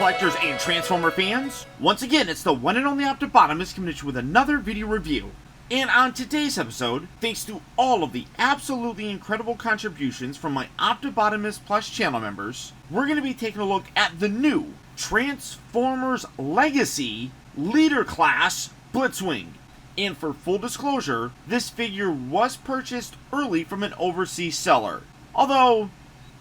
collectors and Transformer fans? Once again, it's the one and only Optibotimus coming at you with another video review. And on today's episode, thanks to all of the absolutely incredible contributions from my Optibotimus Plus channel members, we're going to be taking a look at the new Transformers Legacy Leader Class Blitzwing. And for full disclosure, this figure was purchased early from an overseas seller. Although,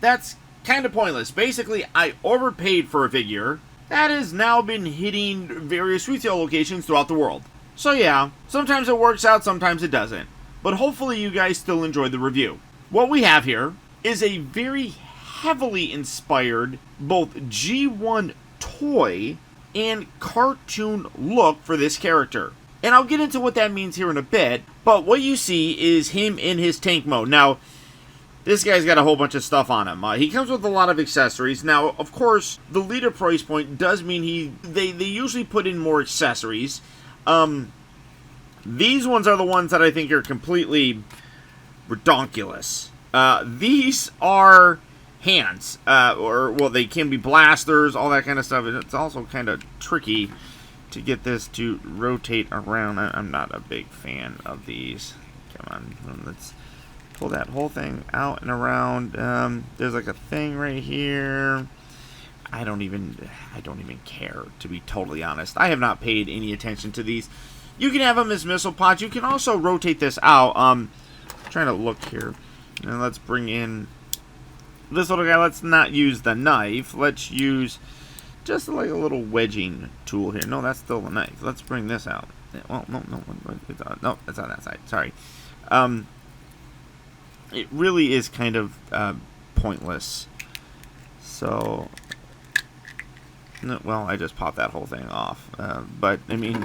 that's kind of pointless. Basically, I overpaid for a figure that has now been hitting various retail locations throughout the world. So yeah, sometimes it works out, sometimes it doesn't. But hopefully you guys still enjoyed the review. What we have here is a very heavily inspired both G1 toy and cartoon look for this character. And I'll get into what that means here in a bit, but what you see is him in his tank mode. Now, this guy's got a whole bunch of stuff on him. He comes with a lot of accessories. Now, of course, the leader price point does mean they usually put in more accessories. These ones are the ones that I think are completely redonkulous. These are hands, well, they can be blasters, all that kind of stuff. And it's also kind of tricky to get this to rotate around. I'm not a big fan of these. Come on, let's pull that whole thing out and around. There's like a thing right here. I don't even care, to be totally honest. I have not paid any attention to these. You can have them as missile pods. You can also rotate this out. Trying to look here. And let's bring in this little guy. Let's not use the knife. Let's use just like a little wedging tool here. No, that's still a knife. Let's bring this out. Well, no, that's on that side. Sorry. It really is kind of pointless. So, well, I just popped that whole thing off. But, I mean,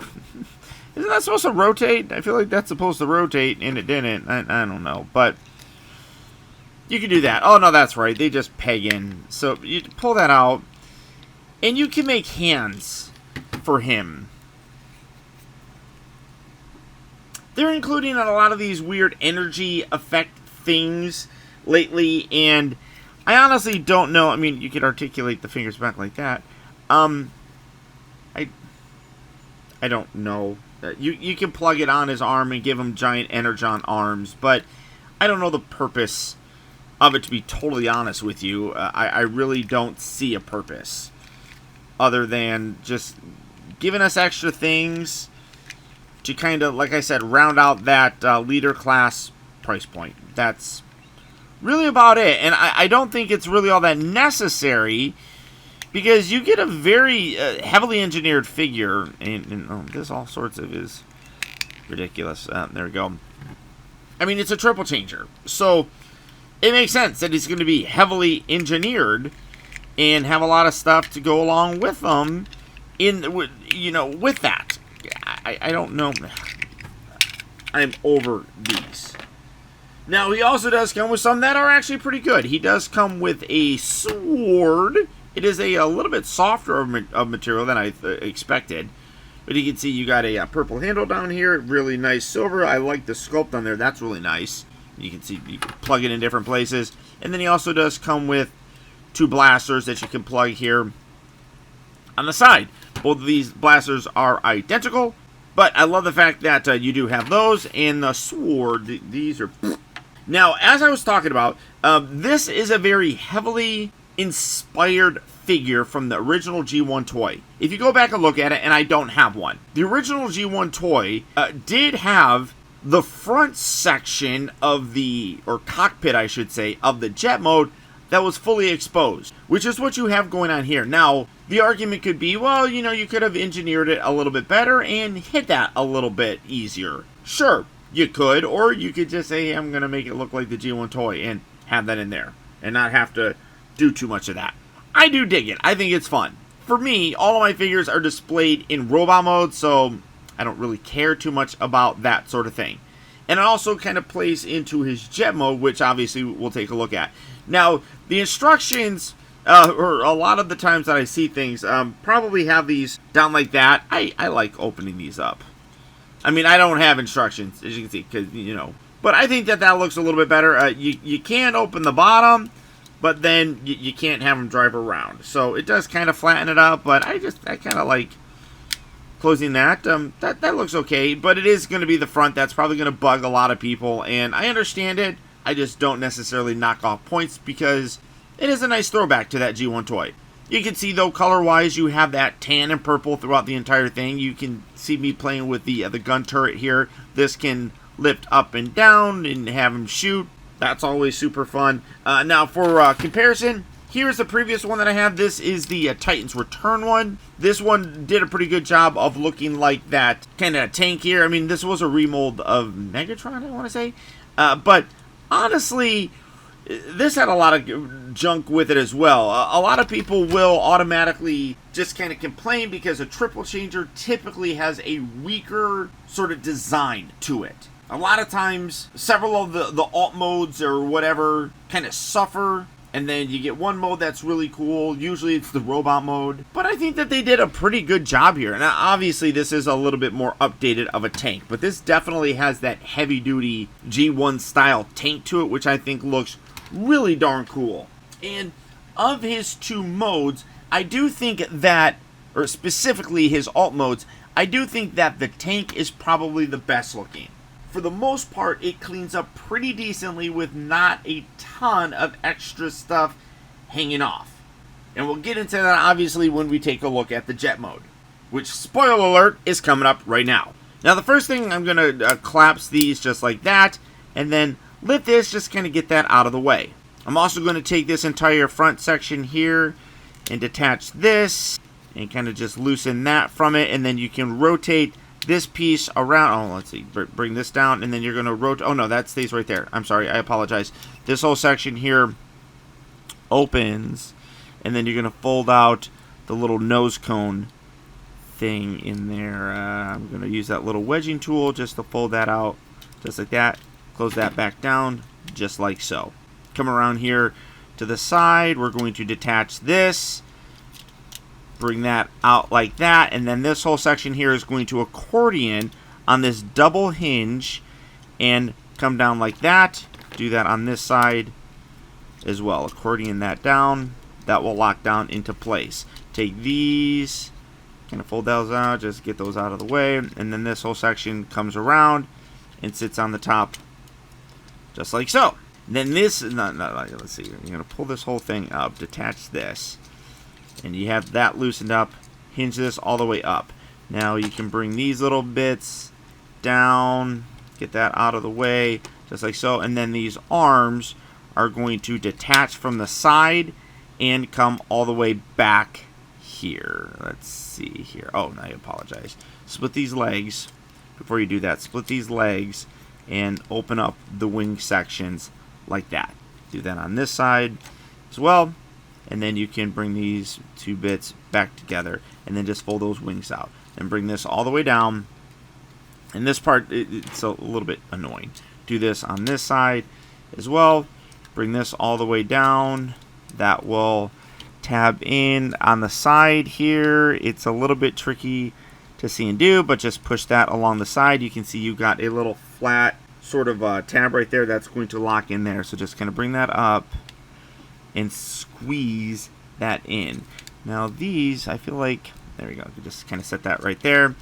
isn't that supposed to rotate? I feel like that's supposed to rotate, and it didn't. I don't know. But you can do that. Oh, no, that's right. They just peg in. So you pull that out, and you can make hands for him. They're including a lot of these weird energy effect things lately, and I honestly don't know. I mean, you could articulate the fingers back like that. I don't know. You can plug it on his arm and give him giant energon arms, but I don't know the purpose of it, to be totally honest with you. I really don't see a purpose other than just giving us extra things to kind of, like I said, round out that leader class price point. That's really about it. And I don't think it's really all that necessary, because you get a very heavily engineered figure, and this all sorts of is ridiculous. There we go. I mean, it's a triple changer, so it makes sense that it's going to be heavily engineered and have a lot of stuff to go along with them with that. I don't know. I'm over these. Now, he also does come with some that are actually pretty good. He does come with a sword. It is a little bit softer of material than I expected. But you can see you got a purple handle down here. Really nice silver. I like the sculpt on there. That's really nice. You can see you can plug it in different places. And then he also does come with two blasters that you can plug here on the side. Both of these blasters are identical. But I love the fact that you do have those. And the sword, these are... Now, as I was talking about, this is a very heavily inspired figure from the original G1 toy. If you go back and look at it, and I don't have one, the original G1 toy did have the front section of or cockpit, I should say, of the jet mode that was fully exposed, which is what you have going on here. Now, the argument could be, well, you could have engineered it a little bit better and hit that a little bit easier. Sure. You could, or you could just say, hey, I'm going to make it look like the G1 toy and have that in there and not have to do too much of that. I do dig it. I think it's fun. For me, all of my figures are displayed in robot mode, so I don't really care too much about that sort of thing. And it also kind of plays into his jet mode, which obviously we'll take a look at. Now, the instructions, or a lot of the times that I see things, probably have these down like that. I like opening these up. I mean, I don't have instructions, as you can see, because, but I think that looks a little bit better. You can open the bottom, but then you can't have them drive around. So it does kind of flatten it out, but I kind of like closing that. That looks okay, but it is going to be the front that's probably going to bug a lot of people, and I understand it. I just don't necessarily knock off points because it is a nice throwback to that G1 toy. You can see, though, color-wise, you have that tan and purple throughout the entire thing. You can see me playing with the gun turret here. This can lift up and down and have him shoot. That's always super fun. Now, for comparison, here's the previous one that I have. This is the Titans Return one. This one did a pretty good job of looking like that kind of tank here. I mean, this was a remold of Megatron, I want to say. But honestly, this had a lot of junk with it as well. A lot of people will automatically just kind of complain because a triple changer typically has a weaker sort of design to it. A lot of times, several of the alt modes or whatever kind of suffer, and then you get one mode that's really cool. Usually it's the robot mode. But I think that they did a pretty good job here. And obviously this is a little bit more updated of a tank, but this definitely has that heavy-duty G1 style tank to it, which I think looks really darn cool. And of his two modes, I do think that, or specifically his alt modes, I do think that the tank is probably the best looking. For the most part, it cleans up pretty decently with not a ton of extra stuff hanging off. And we'll get into that obviously when we take a look at the jet mode, which, spoiler alert, is coming up right now. Now the first thing, I'm going to collapse these just like that, and then lift this, just kind of get that out of the way. I'm also going to take this entire front section here and detach this and kind of just loosen that from it, and then you can rotate this piece around. Oh, let's see, bring this down, and then you're going to rotate. Oh no, that stays right there. I'm sorry, I apologize. This whole section here opens, and then you're going to fold out the little nose cone thing in there. I'm going to use that little wedging tool just to fold that out, just like that. Close that back down, just like so. Come around here to the side. We're going to detach this. Bring that out like that. And then this whole section here is going to accordion on this double hinge and come down like that. Do that on this side as well. Accordion that down. That will lock down into place. Take these, kind of fold those out, just get those out of the way. And then this whole section comes around and sits on the top just like so. Then this, let's see, you're going to pull this whole thing up, detach this, and you have that loosened up, hinge this all the way up. Now you can bring these little bits down, get that out of the way, just like so, and then these arms are going to detach from the side and come all the way back here. Let's see here. Oh, no, I apologize. Split these legs. Before you do that, split these legs and open up the wing sections like that. Do that on this side as well, and then you can bring these two bits back together and then just fold those wings out and bring this all the way down. And this part, it's a little bit annoying. Do this on this side as well. Bring this all the way down. That will tab in on the side here. It's a little bit tricky to see and do, but just push that along the side. You can see you got a little flat sort of tab right there that's going to lock in there. So just kind of bring that up and squeeze that in. Now these, I feel like, there we go. You just kind of set that right there.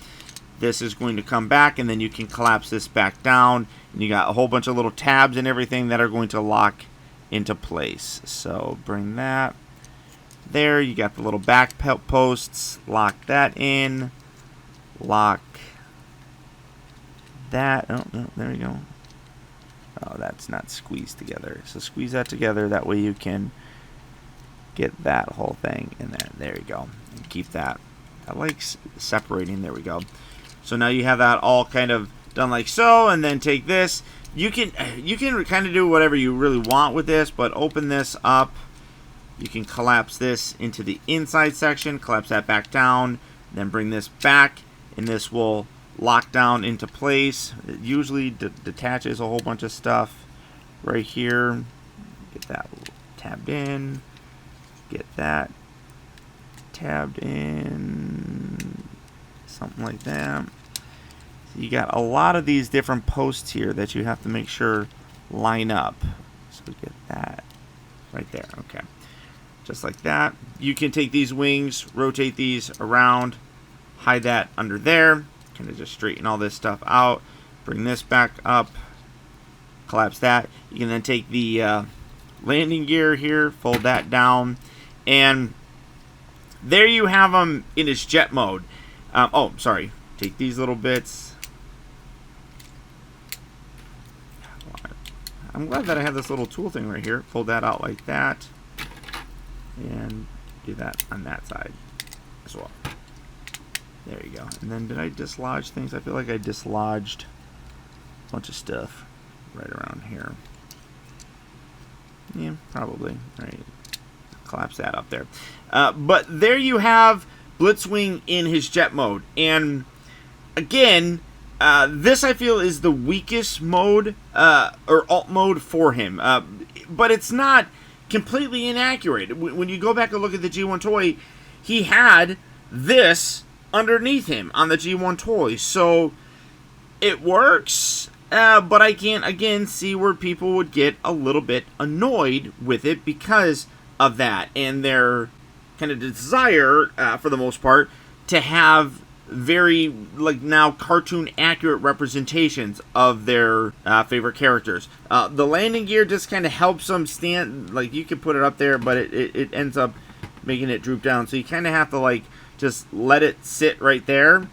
This is going to come back, and then you can collapse this back down, and you got a whole bunch of little tabs and everything that are going to lock into place. So bring that there. You got the little back posts. Lock that in. Lock that. Oh, no, there you go. Oh, that's not squeezed together. So squeeze that together. That way you can get that whole thing in there. There you go. And keep that. I like separating. There we go. So now you have that all kind of done like so, and then take this. You can kind of do whatever you really want with this, but open this up. You can collapse this into the inside section, collapse that back down, then bring this back, and this will lock down into place. It usually detaches a whole bunch of stuff right here. Get that tabbed in. Get that tabbed in. Something like that. So you got a lot of these different posts here that you have to make sure line up. So we get that right there. just like that. You can take these wings, rotate these around, hide that under there, kind of just straighten all this stuff out, bring this back up, collapse that. You can then take the landing gear here, fold that down, and there you have him in his jet mode. Oh, sorry. Take these little bits. I'm glad that I have this little tool thing right here. Fold that out like that. And do that on that side as well. There you go. And then did I dislodge things? I feel like I dislodged a bunch of stuff right around here. Yeah, probably. All right. Collapse that up there. But there you have Blitzwing in his jet mode. And again, this I feel is the weakest mode or alt mode for him. But it's not completely inaccurate. When you go back and look at the G1 toy, he had this underneath him on the G1 toy. So it works. But I can't, again, see where people would get a little bit annoyed with it because of that. And their kind of desire, for the most part, to have very, like, now cartoon accurate representations of their favorite characters. The landing gear just kind of helps them stand, like, you can put it up there, but it ends up making it droop down. So you kind of have to, like, just let it sit right there.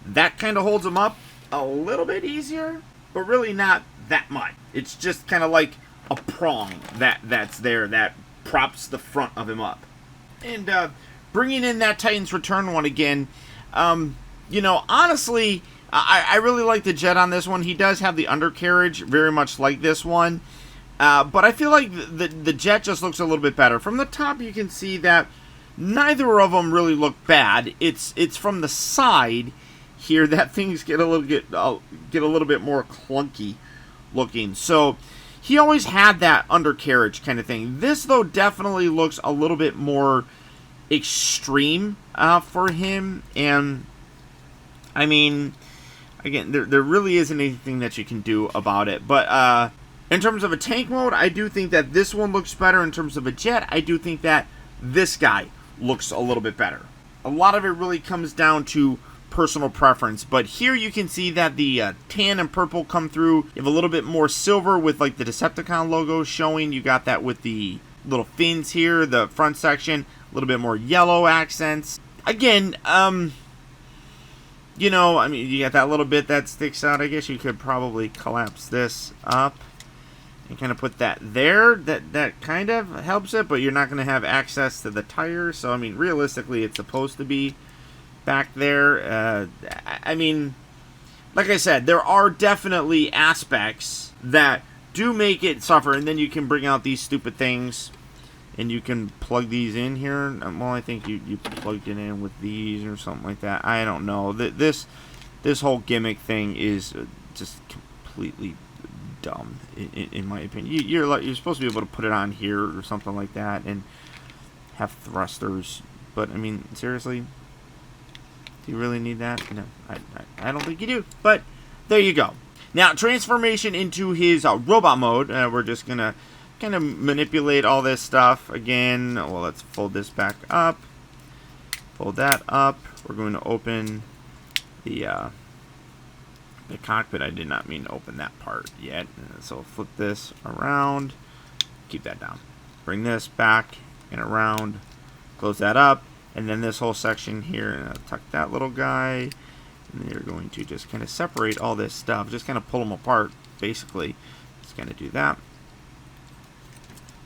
That kind of holds them up a little bit easier, but really not that much. It's just kind of like a prong that's there that props the front of him up. And bringing in that Titan's Return one again, you know, honestly, I really like the jet on this one. He does have the undercarriage, very much like this one. But I feel like the jet just looks a little bit better. From the top, you can see that neither of them really look bad. It's from the side here that things get a little bit more clunky looking. So he always had that undercarriage kind of thing. This, though, definitely looks a little bit more extreme for him. And I mean, again, there really isn't anything that you can do about it. But in terms of a tank mode, I do think that this one looks better. In terms of a jet, I do think that this guy looks a little bit better. A lot of it really comes down to personal preference, but here you can see that the tan and purple come through. You have a little bit more silver with like the Decepticon logo showing. You got that with the little fins here, the front section, a little bit more yellow accents. Again, you know, I mean, you got that little bit that sticks out. I guess you could probably collapse this up and kind of put that there. That kind of helps it, but you're not going to have access to the tires. So, I mean, realistically, it's supposed to be back there. I mean, like I said, there are definitely aspects that do make it suffer, and then you can bring out these stupid things and you can plug these in here. Well, I think you plugged it in with these or something like that. I don't know. This whole gimmick thing is just completely dumb in my opinion. You're supposed to be able to put it on here or something like that and have thrusters, but I mean, seriously, do you really need that? No, I don't think you do. But there you go. Now, transformation into his robot mode. We're just going to kind of manipulate all this stuff. Again, well, let's fold this back up. Fold that up. We're going to open the cockpit. I did not mean to open that part yet. So flip this around. Keep that down. Bring this back and around. Close that up. And then this whole section here, and tuck that little guy. And you're going to just kind of separate all this stuff. Just kind of pull them apart, basically. Just kind of do that.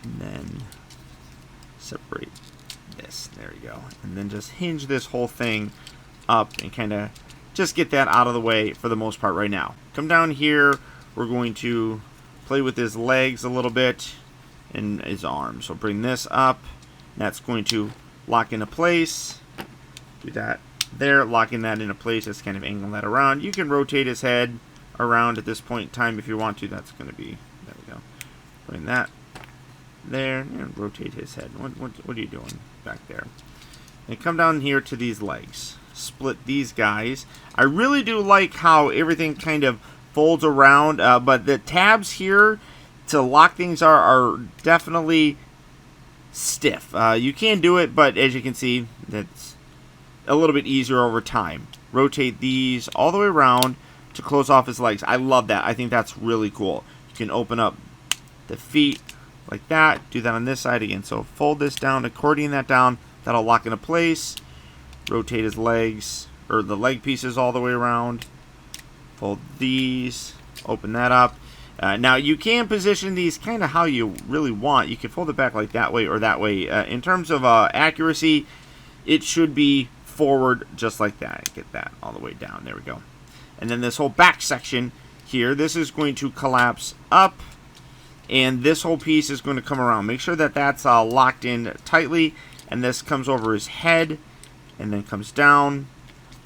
And then separate this. There you go. And then just hinge this whole thing up and kind of just get that out of the way for the most part right now. Come down here. We're going to play with his legs a little bit and his arms. So bring this up. That's going to lock into place. Do that there, locking that into place. Just kind of angle that around. You can rotate his head around at this point in time if you want to. That's going to be, there we go. Bring that there and rotate his head. What are you doing back there? And come down here to these legs. Split these guys. I really do like how everything kind of folds around, but the tabs here to lock things are definitely stiff. You can do it, but as you can see, that's a little bit easier over time. Rotate these all the way around to close off his legs. I love that. I think that's really cool. You can open up the feet like that. Do that on this side again. So fold this down, accordion that down. That'll lock into place. Rotate his legs, or the leg pieces all the way around. Fold these. Open that up. Now, you can position these kind of how you really want. You can fold it back like that way or that way. In terms of accuracy, it should be forward just like that. Get that all the way down. There we go. And then this whole back section here, this is going to collapse up. And this whole piece is going to come around. Make sure that that's locked in tightly. And this comes over his head and then comes down,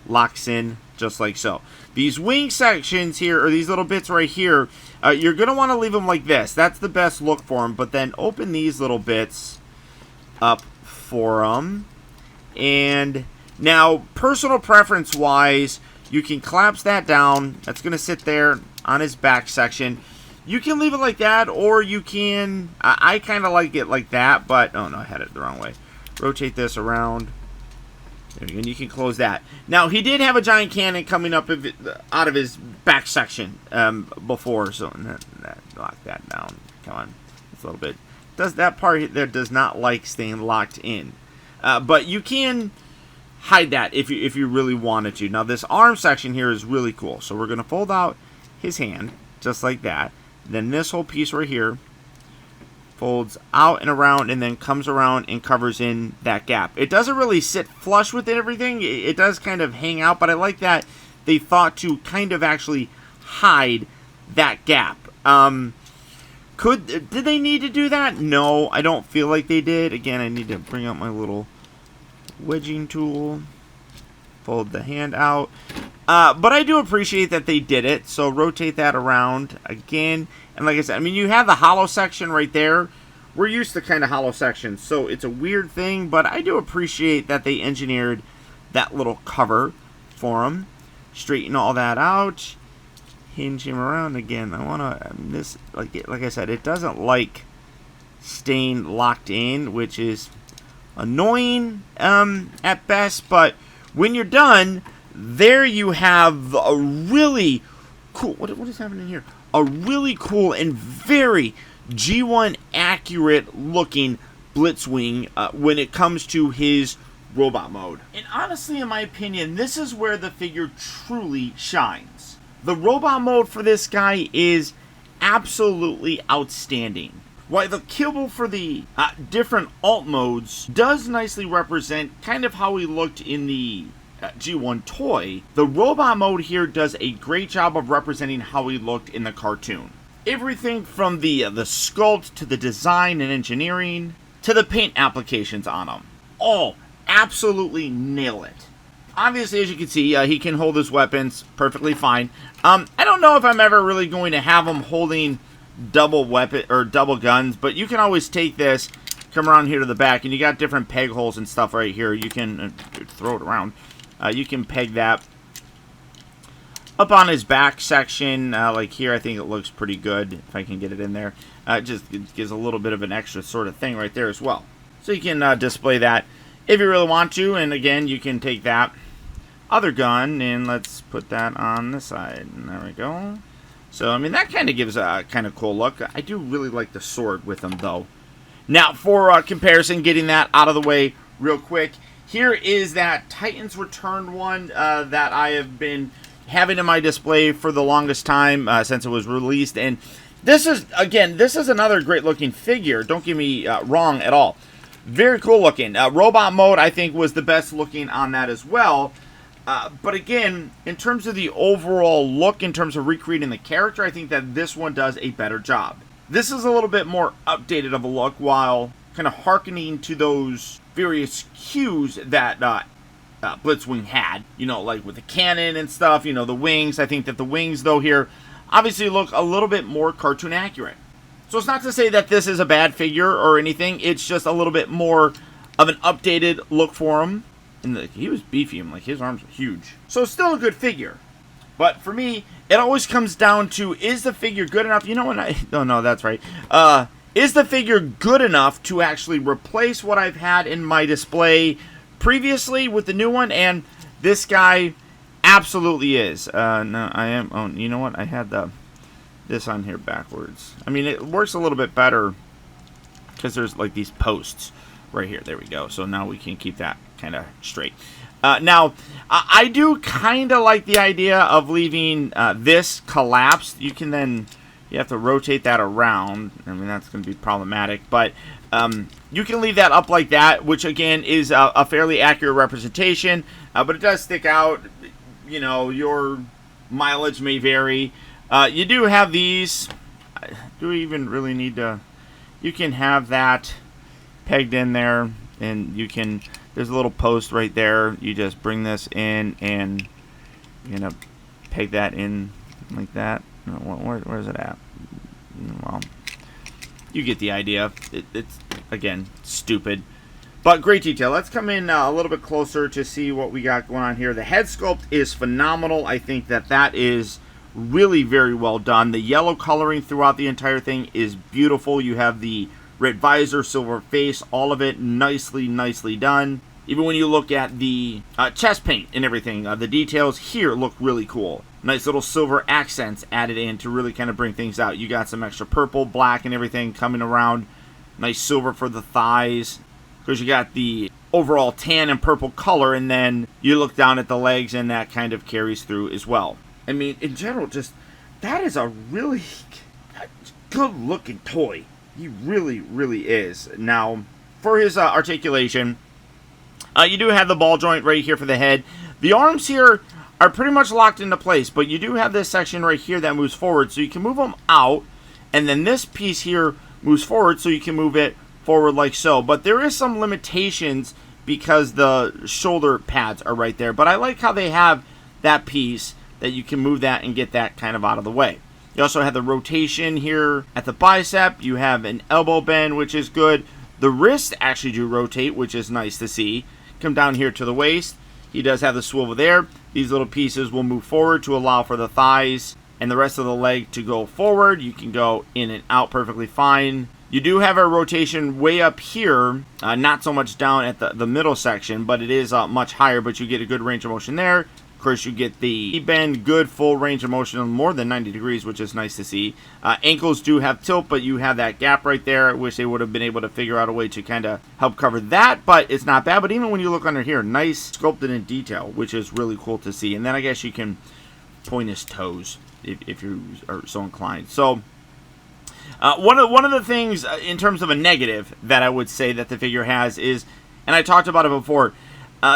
locks in just like so. These wing sections here, or these little bits right here, you're going to want to leave them like this. That's the best look for them. But then open these little bits up for them. And now, personal preference wise, you can collapse that down. That's going to sit there on his back section. You can leave it like that, or you can, I kind of like it like that, but, oh no, I had it the wrong way. Rotate this around. There you go, and you can close that. Now, he did have a giant cannon coming up out of his back section before, so lock that down. Come on, it's a little bit. That part there does not like staying locked in, but you can hide that if you really wanted to. Now, this arm section here is really cool. So we're going to fold out his hand just like that. Then this whole piece right here folds out and around and then comes around and covers in that gap. It doesn't really sit flush with everything. It does kind of hang out, but I like that they thought to kind of actually hide that gap. Did they need to do that? No, I don't feel like they did. Again, I need to bring out my little wedging tool. Fold the hand out. But I do appreciate that they did it. So rotate that around again. And like I said, I mean, you have the hollow section right there. We're used to kind of hollow sections, so it's a weird thing. But I do appreciate that they engineered that little cover for him. Straighten all that out. Hinge him around again. I want to this like I said, it doesn't like staying locked in, which is annoying at best. But when you're done, there you have a really cool. What is happening here? A really cool and very G1 accurate looking Blitzwing when it comes to his robot mode. And honestly, in my opinion, this is where the figure truly shines. The robot mode for this guy is absolutely outstanding. While the kibble for the different alt modes does nicely represent kind of how he looked in the G1 toy, the robot mode here does a great job of representing how he looked in the cartoon. Everything from the sculpt to the design and engineering to the paint applications on him, all absolutely nail it. Obviously, as you can see, he can hold his weapons perfectly fine. I don't know if I'm ever really going to have him holding double weapon or double guns, but you can always take this, come around here to the back, and you got different peg holes and stuff right here. You can throw it around. You can peg that up on his back section, like here. I think it looks pretty good if I can get it in there. It just gives a little bit of an extra sort of thing right there as well. So you can display that if you really want to. And again, you can take that other gun and let's put that on the side. And there we go. So, I mean, that kind of gives a kind of cool look. I do really like the sword with him, though. Now, for comparison, getting that out of the way real quick, here is that Titans Return one that I have been having in my display for the longest time since it was released. And this is, again, this is another great-looking figure. Don't get me wrong at all. Very cool looking. Robot mode, I think, was the best looking on that as well. But again, in terms of the overall look, in terms of recreating the character, I think that this one does a better job. This is a little bit more updated of a look, while kind of hearkening to those various cues that Blitzwing had. You know, like with the cannon and stuff, you know, the wings. I think that the wings, though, here obviously look a little bit more cartoon accurate. So it's not to say that this is a bad figure or anything. It's just a little bit more of an updated look for him. And he was beefy, like his arms were huge. So it's still a good figure. But for me, it always comes down to, is the figure good enough? You know what? No, that's right. is the figure good enough to actually replace what I've had in my display previously with the new one? And this guy absolutely is. No, I am. Oh, you know what? I had this on here backwards. I mean, it works a little bit better because there's like these posts right here. There we go. So now we can keep that kind of straight. Now, I do kind of like the idea of leaving this collapsed. You can then, you have to rotate that around. I mean, that's going to be problematic. But you can leave that up like that, which again is a fairly accurate representation. But it does stick out. You know, your mileage may vary. You do have these. Do we even really need to? You can have that pegged in there, and you can. There's a little post right there. You just bring this in, and you're gonna peg that in like that. Where's it at? Well, you get the idea. It's again stupid, but great detail. Let's come in a little bit closer to see what we got going on here. The head sculpt is phenomenal. I think that is really very well done. The yellow coloring throughout the entire thing is beautiful. You have the red visor, silver face, all of it nicely done. Even when you look at the chest paint and everything, the details here look really cool. Nice little silver accents added in to really kind of bring things out. You got some extra purple, black, and everything coming around. Nice silver for the thighs. Because you got the overall tan and purple color, and then you look down at the legs, and that kind of carries through as well. I mean, in general, just that is a really good-looking toy. He really is. Now, for his articulation, you do have the ball joint right here for the head. The arms here are pretty much locked into place, but you do have this section right here that moves forward, so you can move them out, and then this piece here moves forward, so you can move it forward like so. But there is some limitations because the shoulder pads are right there, but I like how they have that piece that you can move that and get that kind of out of the way. You also have the rotation here at the bicep. You have an elbow bend, which is good. The wrists actually do rotate, which is nice to see. Come down here to the waist. He does have the swivel there. These little pieces will move forward to allow for the thighs and the rest of the leg to go forward. You can go in and out perfectly fine. You do have a rotation way up here, not so much down at the middle section, but it is much higher, but you get a good range of motion there. Of course, you get the bend, good full range of motion, more than 90 degrees, which is nice to see. Ankles do have tilt, but you have that gap right there. I wish they would have been able to figure out a way to kind of help cover that, but it's not bad. But even when you look under here, nice sculpted in detail, which is really cool to see. And then I guess you can point his toes if you are so inclined. So one of the things in terms of a negative that I would say that the figure has is, and I talked about it before,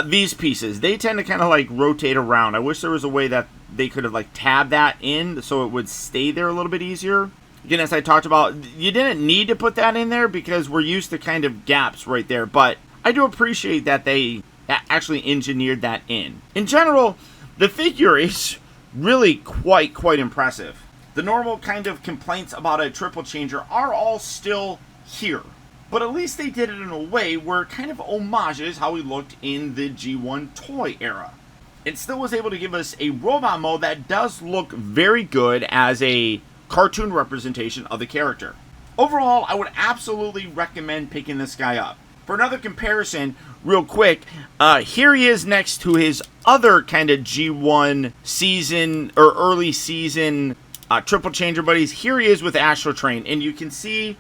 these pieces, they tend to kind of like rotate around. I wish there was a way that they could have like tabbed that in so it would stay there a little bit easier. Again, as I talked about, you didn't need to put that in there because we're used to kind of gaps right there, but I do appreciate that they actually engineered that in. In general, the figure is really quite impressive. The normal kind of complaints about a triple changer are all still here. But at least they did it in a way where it kind of homages how he looked in the G1 toy era. It still was able to give us a robot mode that does look very good as a cartoon representation of the character. Overall, I would absolutely recommend picking this guy up. For another comparison, real quick, here he is next to his other kind of G1 season or early season triple changer buddies. Here he is with Astro Train, and you can see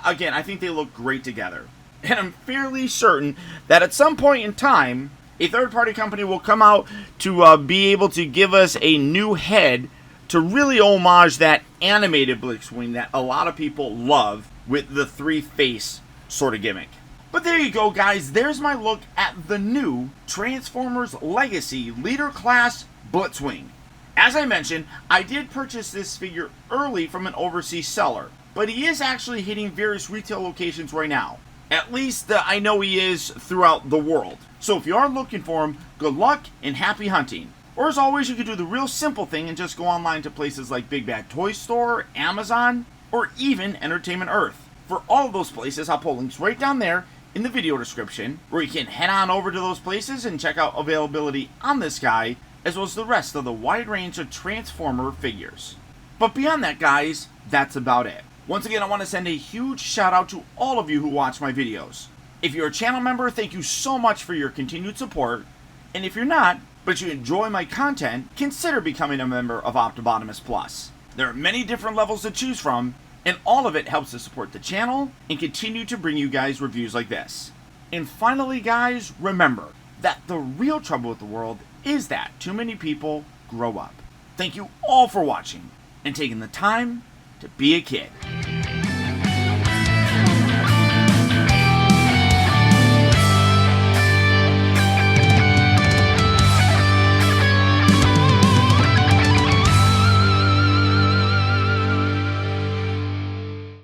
again, I think they look great together. And I'm fairly certain that at some point in time, a third-party company will come out to be able to give us a new head to really homage that animated Blitzwing that a lot of people love with the three-face sort of gimmick. But there you go, guys. There's my look at the new Transformers Legacy Leader Class Blitzwing. As I mentioned, I did purchase this figure early from an overseas seller, but he is actually hitting various retail locations right now. At least I know he is throughout the world. So if you are looking for him, good luck and happy hunting. Or as always, you can do the real simple thing and just go online to places like Big Bad Toy Store, Amazon, or even Entertainment Earth. For all of those places, I'll put links right down there in the video description, where you can head on over to those places and check out availability on this guy, as well as the rest of the wide range of Transformer figures. But beyond that, guys, that's about it. Once again, I want to send a huge shout out to all of you who watch my videos. If you're a channel member, thank you so much for your continued support. And if you're not, but you enjoy my content, consider becoming a member of Optibotimus Plus. There are many different levels to choose from, and all of it helps to support the channel and continue to bring you guys reviews like this. And finally, guys, remember that the real trouble with the world is that too many people grow up. Thank you all for watching and taking the time to be a kid.